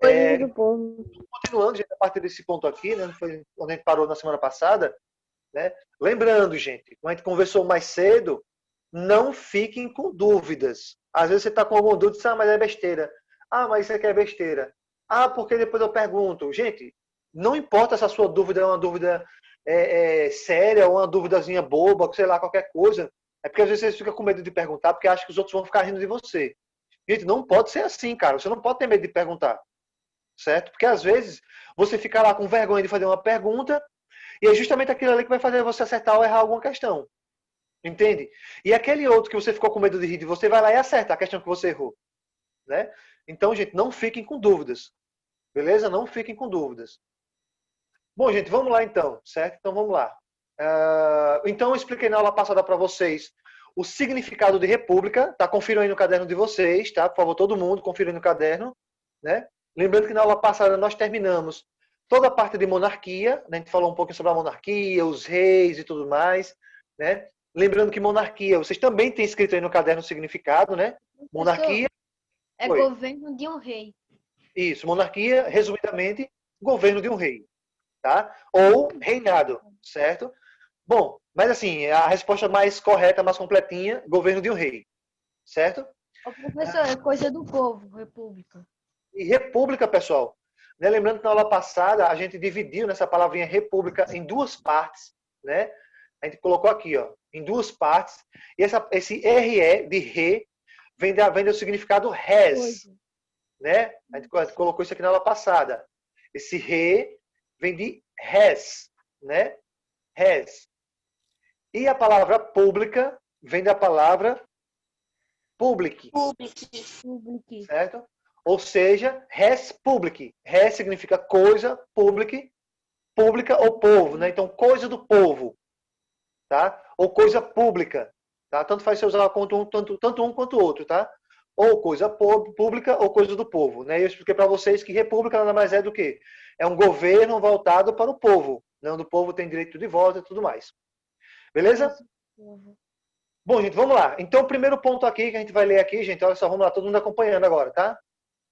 Coisas do povo. Continuando, gente, a partir desse ponto aqui, né, foi onde a gente parou na semana passada, né? Lembrando, gente, como a gente conversou mais cedo, não fiquem com dúvidas. Às vezes você está com alguma dúvida, mas é besteira. Ah, mas isso aqui é besteira. Ah, porque depois eu pergunto. Gente, não importa se a sua dúvida é uma dúvida séria ou uma duvidazinha boba, sei lá, qualquer coisa. É porque às vezes você fica com medo de perguntar porque acha que os outros vão ficar rindo de você. Gente, não pode ser assim, cara. Você não pode ter medo de perguntar. Certo? Porque às vezes você fica lá com vergonha de fazer uma pergunta e é justamente aquilo ali que vai fazer você acertar ou errar alguma questão. Entende? E aquele outro que você ficou com medo de rir de você, vai lá e acerta a questão que você errou. Né? Então, gente, não fiquem com dúvidas. Beleza? Não fiquem com dúvidas. Bom, gente, vamos lá então, certo? Então vamos lá. Então eu expliquei na aula passada para vocês o significado de república. Tá? Confiram aí no caderno de vocês, tá? Por favor, todo mundo, confira aí no caderno. Né? Lembrando que na aula passada nós terminamos toda a parte de monarquia, né? A gente falou um pouquinho sobre a monarquia, os reis e tudo mais, né? Lembrando que monarquia, vocês também têm escrito aí no caderno o significado, né? Monarquia é governo de um rei. Isso, monarquia, resumidamente, governo de um rei, tá? Ou reinado, certo? Bom, mas assim, a resposta mais correta, mais completinha, governo de um rei, certo? Ô, professor, é coisa do povo, república. E república, pessoal, né? Lembrando que na aula passada a gente dividiu nessa palavrinha república em duas partes, né? A gente colocou aqui, ó, em duas partes. E esse RE de re vem do significado res, né? A gente colocou isso aqui na aula passada. Esse re vem de res, né? Res. E a palavra pública vem da palavra public. Public. Certo? Ou seja, res public. Res significa coisa, public, pública ou povo, né? Então, coisa do povo, tá? Ou coisa pública, tá? Tanto faz você usar tanto um quanto o outro, tá? Ou coisa pública ou coisa do povo, né? Eu expliquei para vocês que república nada mais é do que é um governo voltado para o povo, né? Onde o povo tem direito de voto e tudo mais. Beleza? Bom, gente, vamos lá. Então, o primeiro ponto aqui que a gente vai ler aqui, gente, olha só, vamos lá, todo mundo acompanhando agora, tá?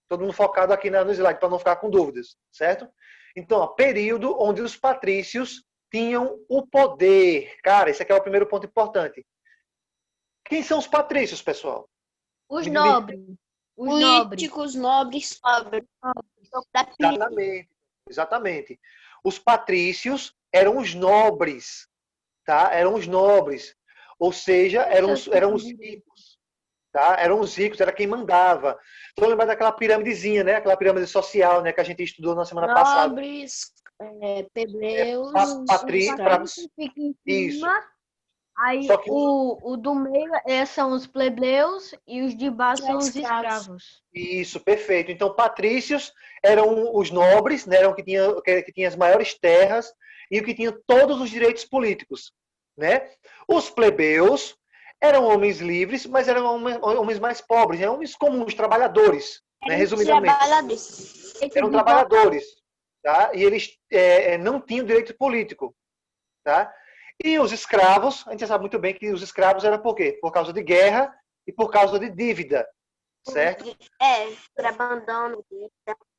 Todo mundo focado aqui no slide para não ficar com dúvidas, certo? Então, ó, período onde os patrícios tinham o poder. Cara, esse aqui é o primeiro ponto importante. Quem são os patrícios, pessoal? Os nobres. Os políticos nobres. Exatamente. Exatamente. Os patrícios eram os nobres, tá? Eram os nobres. Ou seja, eram os ricos. Tá? Eram os ricos, era quem mandava. Estou lembrando daquela pirâmidezinha, né? Aquela pirâmide social, né? Que a gente estudou na semana passada. Nobres, plebeus, patrícios. Isso. Aí o do meio são os plebeus e os de baixo são os escravos. Isso, perfeito. Então, patrícios eram os nobres, né? Eram que tinham as maiores terras e o que tinham todos os direitos políticos, né? Os plebeus eram homens livres, mas eram homens mais pobres, homens comuns, trabalhadores, né? Resumidamente. Eram trabalhadores, tá? E eles não tinham direito político, tá? E os escravos, a gente já sabe muito bem que os escravos eram por quê? Por causa de guerra e por causa de dívida, certo? Por abandono.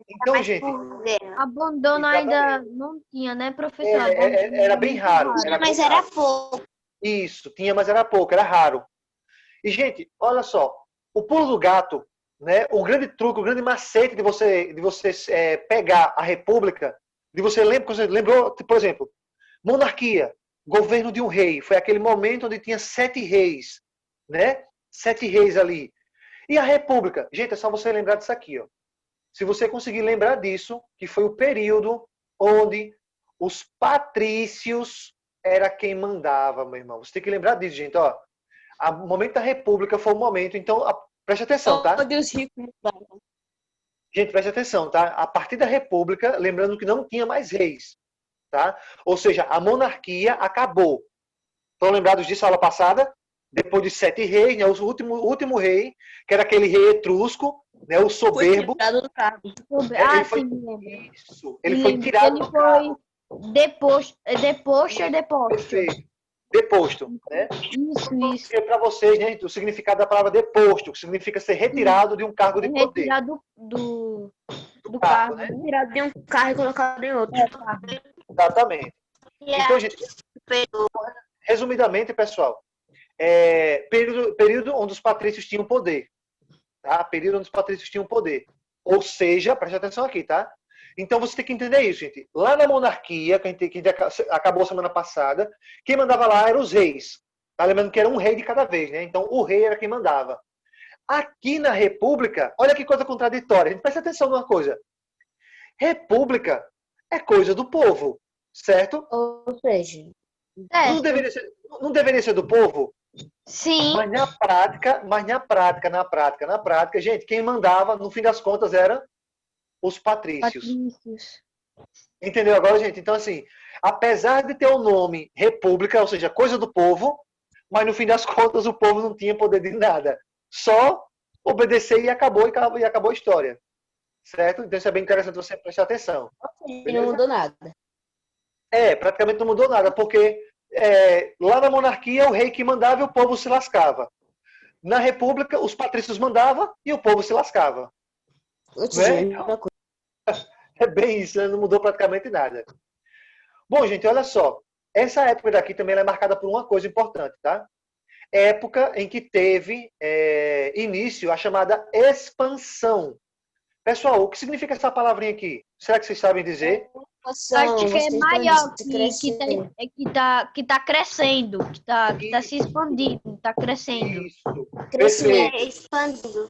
Então, gente... Abandono ainda não tinha, né, professor? Era bem raro. Mas era pouco. Isso, tinha, mas era pouco, era raro. E, gente, olha só, o pulo do gato, né? O grande truque, o grande macete de você pegar a república, você lembrou, por exemplo, monarquia, governo de um rei, foi aquele momento onde tinha 7 reis, né? 7 reis ali. E a república, gente, é só você lembrar disso aqui, ó. Se você conseguir lembrar disso, que foi o período onde os patrícios era quem mandava, meu irmão. Você tem que lembrar disso, gente, ó. O momento da república foi o momento, então preste atenção, tá? Gente, preste atenção, tá? A partir da república, lembrando que não tinha mais reis, tá? Ou seja, a monarquia acabou. Estão lembrados disso na aula passada? Depois de 7 reis, né? O último rei, que era aquele rei etrusco, né? O soberbo. Ele foi tirado do cargo. Deposto. Perfeito. Deposto, né? Isso. Para vocês, né, o significado da palavra deposto, que significa ser retirado de um cargo de poder. Retirado do cargo, né? Tirado de um carro e colocado em outro. Exatamente. E Então, gente, resumidamente, pessoal, período onde os patrícios tinham poder. Tá? Período onde os patrícios tinham poder. Ou seja, preste atenção aqui, tá? Então você tem que entender isso, gente. Lá na monarquia, que a gente acabou semana passada, quem mandava lá eram os reis. Tá lembrando que era um rei de cada vez, né? Então o rei era quem mandava. Aqui na República, olha que coisa contraditória. A gente presta atenção numa coisa. República é coisa do povo, certo? Ou seja, Não deveria ser do povo? Sim. Mas na prática, gente, quem mandava, no fim das contas, eram os patrícios. Entendeu agora, gente? Então, assim, apesar de ter o nome República, ou seja, coisa do povo, mas no fim das contas o povo não tinha poder de nada. Só obedecer e acabou a história. Certo? Então isso é bem interessante você prestar atenção. E não mudou nada. Praticamente não mudou nada, porque lá na monarquia o rei que mandava e o povo se lascava. Na república os patrícios mandavam e o povo se lascava. É bem isso, né? Não mudou praticamente nada. Bom, gente, olha só. Essa época daqui também é marcada por uma coisa importante, tá? Época em que teve início a chamada expansão. Pessoal, o que significa essa palavrinha aqui? Será que vocês sabem dizer? Acho que é maior, que tá crescendo, que tá se expandindo, tá crescendo. Isso. Crescimento, expandindo.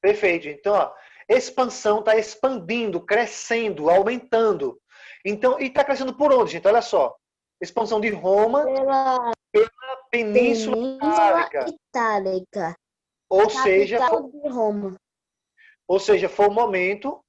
Perfeito. Então, ó, expansão está expandindo, crescendo, aumentando. Então, e está crescendo por onde, gente? Olha só. Expansão de Roma pela Península Itálica. Ou seja, de Roma. Ou seja, foi o momento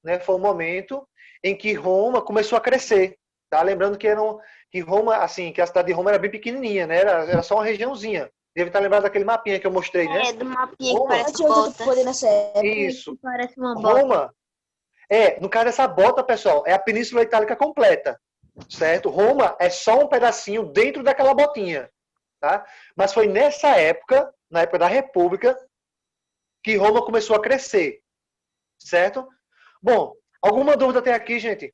em que Roma começou a crescer. Tá? Lembrando que Roma, assim, que a cidade de Roma era bem pequenininha, né? Era só uma regiãozinha. Deve estar lembrado daquele mapinha que eu mostrei, né? Do mapinha Roma, que parece bota. Isso. Parece uma bota. Roma, no caso dessa bota, pessoal, é a Península Itálica completa, certo? Roma é só um pedacinho dentro daquela botinha, tá? Mas foi nessa época, na época da República, que Roma começou a crescer. Certo? Bom, alguma dúvida tem aqui, gente?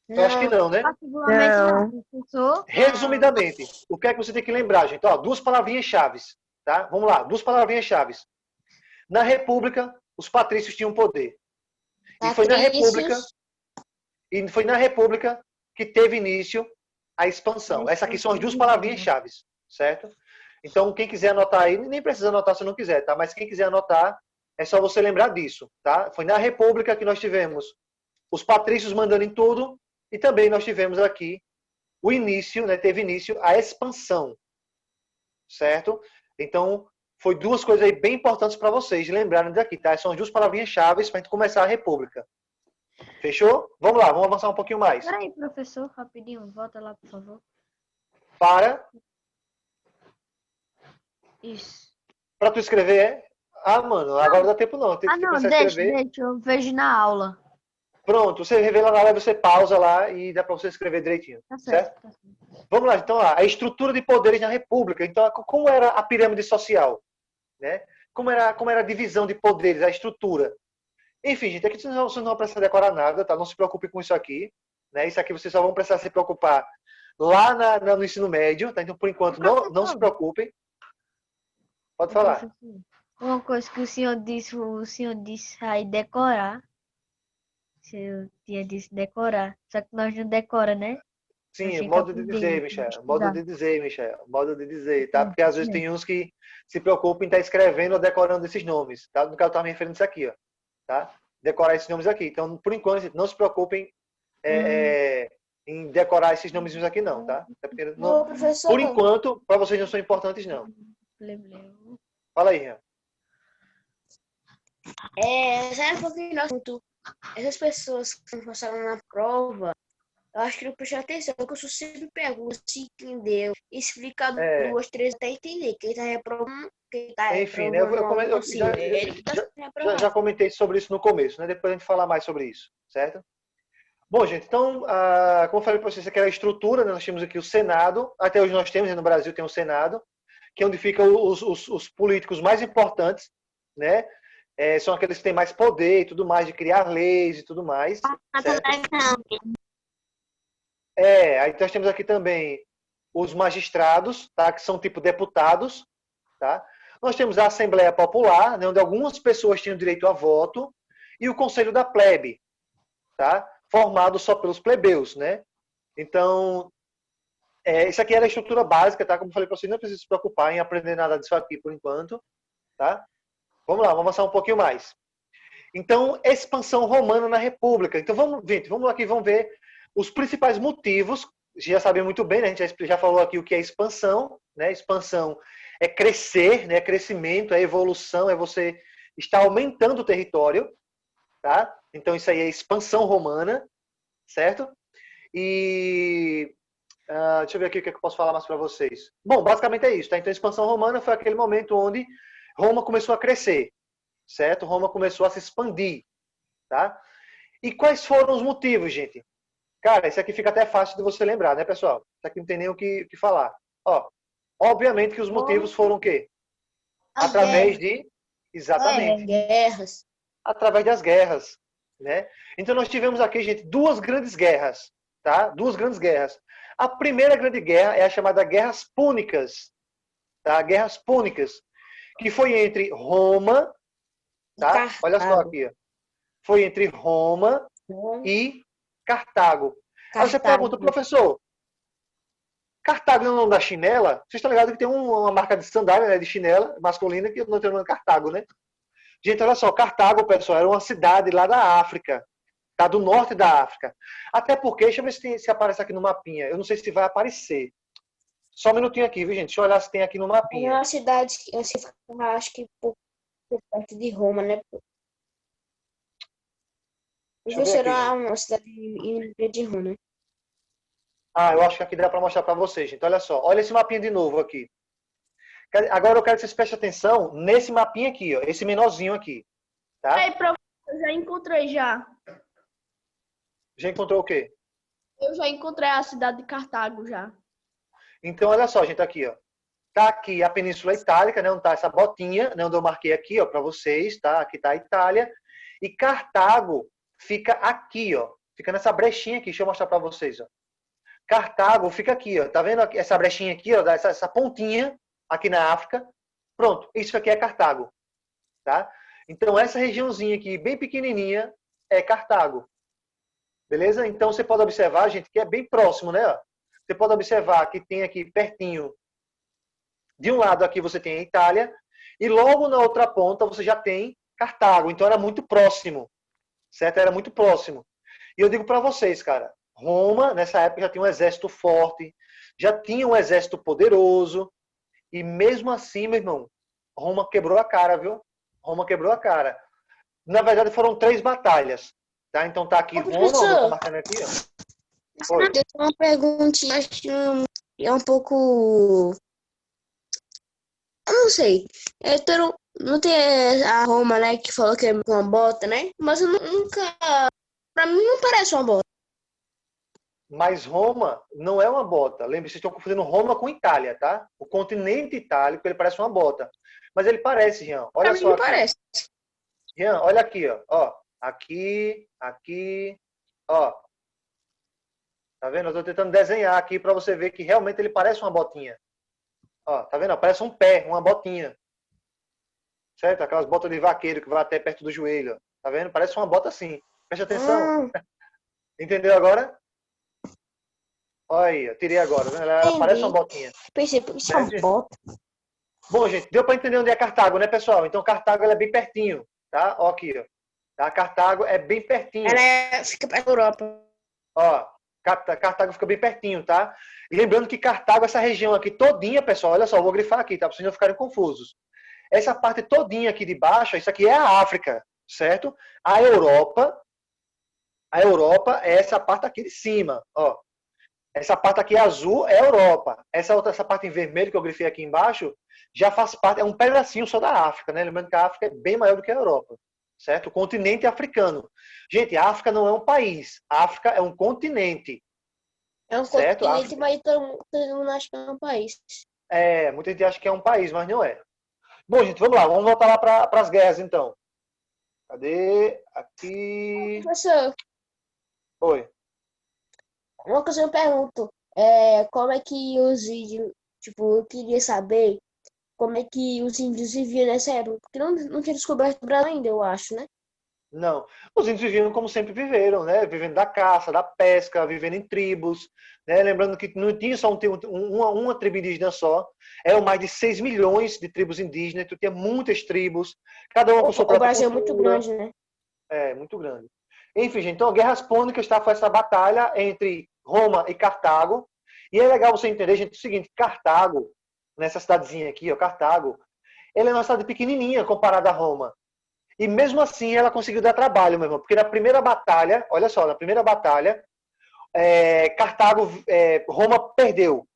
Eu acho que não, né? Professor. Resumidamente, o que é que você tem que lembrar, gente? Ó, duas palavrinhas chaves, tá? Vamos lá, duas palavrinhas chaves. Na República, os patrícios tinham poder. E foi na República que teve início a expansão. Essas aqui são as duas palavrinhas chaves, certo? Então, quem quiser anotar aí, nem precisa anotar se não quiser, tá? Mas quem quiser anotar, é só você lembrar disso, tá? Foi na República que nós tivemos os patrícios mandando em tudo e também nós tivemos aqui o início, né? Teve início a expansão, certo? Então, foi duas coisas aí bem importantes para vocês lembrarem daqui, tá? São as duas palavrinhas chaves para a gente começar a República. Fechou? Vamos lá, vamos avançar um pouquinho mais. Peraí, professor, rapidinho, volta lá, por favor. Para. Isso. Para tu escrever, mano, agora não dá tempo não. Tem que começar a escrever. Deixa, eu vejo na aula. Pronto, você revela na aula, você pausa lá e dá para você escrever direitinho. Tá certo? Tá certo. Vamos lá, então, a estrutura de poderes na República. Então, como era a pirâmide social? Né? Como era a divisão de poderes, a estrutura? Enfim, gente, aqui vocês não vão precisar decorar nada, tá? Não se preocupe com isso aqui. Né? Isso aqui vocês só vão precisar se preocupar lá no ensino médio, tá? Então, por enquanto, não se preocupem. Pode falar. Uma coisa que o senhor disse aí decorar. Eu tinha dito decorar. Só que nós não decora, né? Sim, modo de dizer, Michel. Modo de dizer, tá? Porque às vezes tem uns que se preocupam em estar escrevendo ou decorando esses nomes, tá? No caso, eu estava me referindo a isso aqui, ó. Tá? Decorar esses nomes aqui. Então, por enquanto, não se preocupem em decorar esses nomezinhos aqui, não, tá? Porque por enquanto, para vocês não são importantes, não. Fala aí, Rian. Sabe por que nós essas pessoas que passaram na prova, eu acho que não prestou atenção, porque eu sempre pergunto se entendeu, explica 2, 3 até entender. Quem tá reprovando, enfim, né? Já comentei sobre isso no começo, né? Depois a gente fala mais sobre isso, certo? Bom, gente, então, como eu falei para vocês, aqui era a estrutura, né? Nós temos aqui o Senado, até hoje nós temos, né? No Brasil tem o Senado, que é onde ficam os políticos mais importantes, né? são aqueles que têm mais poder e tudo mais, de criar leis e tudo mais. Certo? Aí nós temos aqui também os magistrados, tá? Que são tipo deputados. Tá? Nós temos a Assembleia Popular, né? Onde algumas pessoas tinham direito a voto, e o Conselho da Plebe, tá? Formado só pelos plebeus. Né? Então, isso aqui era a estrutura básica, tá? Como eu falei para vocês, não precisa se preocupar em aprender nada disso aqui por enquanto. Tá? Vamos lá, vamos avançar um pouquinho mais. Então, expansão romana na República. Então, vamos aqui, vamos ver os principais motivos. Já sabem muito bem, né? A gente já falou aqui o que é expansão. Né? Expansão é crescer, né? Crescimento, é evolução, é você estar aumentando o território. Tá? Então, isso aí é expansão romana, certo? E deixa eu ver aqui o que eu posso falar mais para vocês. Bom, basicamente é isso. Tá? Então, a expansão romana foi aquele momento onde Roma começou a crescer. Certo? Roma começou a se expandir, tá? E quais foram os motivos, gente? Cara, isso aqui fica até fácil de você lembrar, né, pessoal? Isso aqui não tem nem o que falar. Ó, obviamente que os motivos foram o quê? Através de... Exatamente. Guerras. Através das guerras, né? Então nós tivemos aqui, gente, duas grandes guerras, tá? Duas grandes guerras. A primeira grande guerra é a chamada Guerras Púnicas, tá? Guerras Púnicas, que foi entre Roma... Tá? Olha só aqui. Ó. Foi entre Roma e Cartago. Aí você pergunta, professor, Cartago não é o nome da chinela? Vocês estão ligados que tem uma marca de sandália, né, de chinela masculina que não tem o nome de Cartago, né? Gente, olha só, Cartago, pessoal, era uma cidade lá da África, tá? Do norte da África. Até porque, deixa eu ver se aparece aqui no mapinha. Eu não sei se vai aparecer. Só um minutinho aqui, viu, gente? Deixa eu olhar se tem aqui no mapinha. É uma cidade, acho que perto de Roma, né? Isso será uma cidade de Roma, né? Eu acho que aqui dá para mostrar para vocês, gente. Olha só, olha esse mapinha de novo aqui. Agora eu quero que vocês prestem atenção nesse mapinha aqui, ó, esse menorzinho aqui. Tá? Aí, professor, eu já encontrei já. Já encontrou o quê? Eu já encontrei a cidade de Cartago já. Então, olha só, gente, aqui, ó. Tá aqui a Península Itálica, né? Onde tá essa botinha, né? Onde eu marquei aqui, ó, para vocês, tá? Aqui tá a Itália. E Cartago fica aqui, ó. Fica nessa brechinha aqui. Deixa eu mostrar para vocês, ó. Cartago fica aqui, ó. Tá vendo essa brechinha aqui, ó? Essa pontinha aqui na África. Pronto, isso aqui é Cartago, tá? Então, essa regiãozinha aqui, bem pequenininha, é Cartago. Beleza? Então, você pode observar, gente, que é bem próximo, né? Você pode observar que tem aqui pertinho. De um lado aqui você tem a Itália e logo na outra ponta você já tem Cartago. Então era muito próximo, certo? Era muito próximo. E eu digo para vocês, cara, Roma nessa época já tinha um exército forte, já tinha um exército poderoso e mesmo assim, meu irmão, Roma quebrou a cara, viu? Roma quebrou a cara. Na verdade foram 3 batalhas, tá? Então tá aqui Roma, eu tô marcando aqui, ó. Eu tenho uma perguntinha, acho que é um pouco... Eu não sei. Não tem a Roma, né, que falou que é uma bota, né? Mas eu nunca... Pra mim não parece uma bota. Mas Roma não é uma bota. Lembre-se, vocês estão confundindo Roma com Itália, tá? O continente itálico, ele parece uma bota. Mas ele parece, Rian. Olha Pra só mim não aqui. parece. Rian, olha aqui, ó. Aqui, ó. Tá vendo? Eu tô tentando desenhar aqui para você ver que realmente ele parece uma botinha. Ó, tá vendo? Parece um pé, uma botinha. Certo? Aquelas botas de vaqueiro que vai até perto do joelho. Tá vendo? Parece uma bota assim. Preste atenção. Entendeu agora? Olha aí, eu tirei agora. Ela parece uma botinha. Pensei, por isso é uma bota. Bom, gente, deu para entender onde é Cartago, né, pessoal? Então, Cartago ela é bem pertinho, tá? Ó aqui, ó. Tá? Cartago é bem pertinho. Fica perto da Europa. Ó, Cartago fica bem pertinho, tá? E lembrando que Cartago, essa região aqui todinha, pessoal, olha só, eu vou grifar aqui, tá? Para vocês não ficarem confusos. Essa parte todinha aqui de baixo, isso aqui é a África, certo? A Europa é essa parte aqui de cima, ó. Essa parte aqui azul é a Europa. Essa parte em vermelho que eu grifei aqui embaixo já faz parte, é um pedacinho só da África, né? Lembrando que a África é bem maior do que a Europa, certo? O continente africano. Gente, a África não é um país. A África é um continente. É um certo? continente, mas todo mundo acha que é um país. Muita gente acha que é um país, mas não é. Bom, gente, vamos lá. Vamos voltar lá para as guerras, então. Cadê? Aqui. Professor, Oi. uma coisa eu pergunto, como é que os índios, tipo, eu queria saber como é que os índios viviam nessa época, porque não tinha descoberto o Brasil ainda, eu acho, né? Não. Os índios viviam como sempre viveram, né? Vivendo da caça, da pesca, vivendo em tribos, né? Lembrando que não tinha só uma tribo indígena só, eram mais de 6 milhões de tribos indígenas, tu tinha muitas tribos, cada uma com sua O própria Brasil é muito cultura, grande, né? muito grande. Enfim, gente, então, Guerras Púnicas tá, foi essa batalha entre Roma e Cartago, e é legal você entender, gente, o seguinte, Cartago, nessa cidadezinha aqui, ó, Cartago, ela é uma cidade pequenininha comparada a Roma. E mesmo assim ela conseguiu dar trabalho, meu irmão. Porque na primeira batalha, olha só, na primeira batalha, Cartago, Roma perdeu.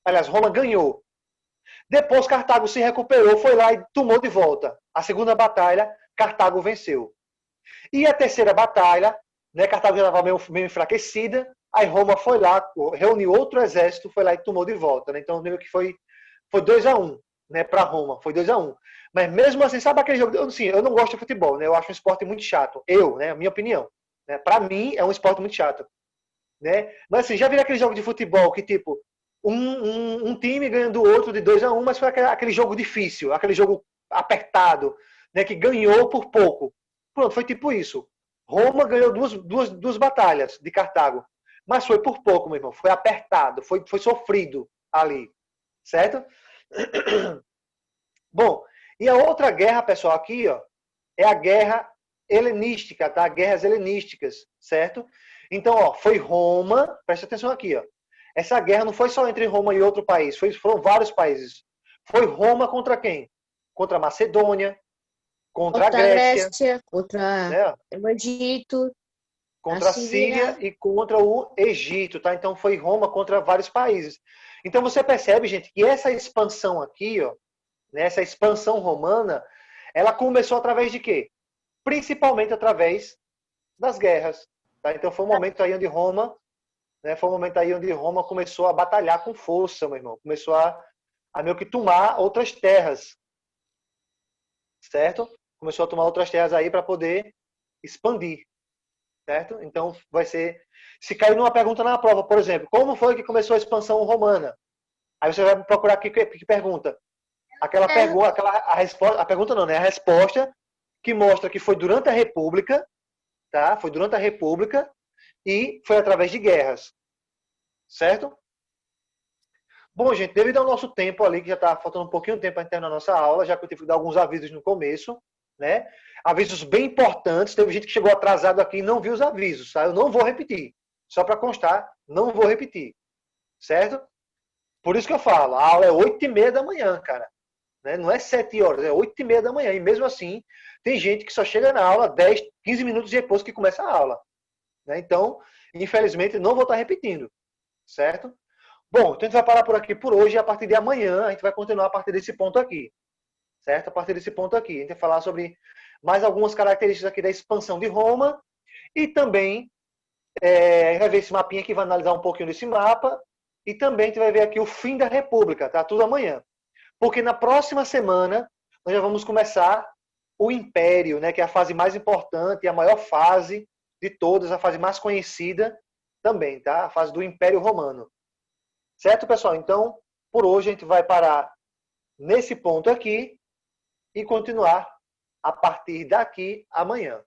Aliás, Roma ganhou. Depois Cartago se recuperou, foi lá e tomou de volta. A segunda batalha, Cartago venceu. E a terceira batalha, né, Cartago já estava meio enfraquecida, aí Roma foi lá, reuniu outro exército, foi lá e tomou de volta. Né? Então, meio que foi 2-1, né, para Roma, foi 2-1. Mas mesmo assim, sabe aquele jogo? Assim, eu não gosto de futebol, né? Eu acho um esporte muito chato. Né, a minha opinião. Né? Para mim, é um esporte muito chato. Né? Mas assim, já viram aquele jogo de futebol que, tipo, um time ganhando o outro de 2-1, mas foi aquele jogo difícil, aquele jogo apertado, né, que ganhou por pouco. Pronto, foi tipo isso. Roma ganhou duas batalhas de Cartago, mas foi por pouco, meu irmão. Foi apertado, foi sofrido ali, certo? Bom, e a outra guerra, pessoal, aqui, ó, é a guerra helenística, tá? Guerras helenísticas, certo? Então, ó, foi Roma, presta atenção aqui, ó. Essa guerra não foi só entre Roma e outro país, foram vários países. Foi Roma contra quem? Contra a Macedônia, contra a Contra a Grécia, Grécia, contra né? o Egito, a Contra a Síria Síria. e contra o Egito, tá? Então foi Roma contra vários países. Então você percebe, gente, que essa expansão aqui, ó, né, essa expansão romana, ela começou através de quê? Principalmente através das guerras. Tá? Então foi um momento aí onde Roma, né, foi um momento aí onde Roma começou a batalhar com força, meu irmão. Começou a meio que tomar outras terras, certo? Começou a tomar outras terras aí para poder expandir, certo? Então vai ser, se cair numa pergunta na prova, por exemplo, como foi que começou a expansão romana? Aí você vai procurar que pergunta. Aquela pergunta, a pergunta não, né? A resposta que mostra que foi durante a República, tá? Foi durante a República e foi através de guerras, certo? Bom, gente, devido ao nosso tempo ali, que já está faltando um pouquinho de tempo para terminar a nossa aula, já que eu tive que dar alguns avisos no começo, né? Avisos bem importantes. Teve gente que chegou atrasado aqui e não viu os avisos, tá? Eu não vou repetir. Só para constar, não vou repetir, certo? Por isso que eu falo, a aula é 8h30 da manhã, cara. Né? Não é 7 horas, é 8h30 da manhã. E mesmo assim, tem gente que só chega na aula 10, 15 minutos depois que começa a aula. Né? Então, infelizmente, não vou estar repetindo, certo? Bom, então a gente vai parar por aqui por hoje e a partir de amanhã a gente vai continuar a partir desse ponto aqui, certo? A partir desse ponto aqui. A gente vai falar sobre mais algumas características aqui da expansão de Roma e também a gente vai ver esse mapinha aqui, vai analisar um pouquinho desse mapa e também a gente vai ver aqui o fim da República, tá? Tudo amanhã. Porque na próxima semana nós já vamos começar o Império, né? Que é a fase mais importante e a maior fase de todas, a fase mais conhecida também, tá? A fase do Império Romano. Certo, pessoal? Então, por hoje a gente vai parar nesse ponto aqui e continuar a partir daqui amanhã.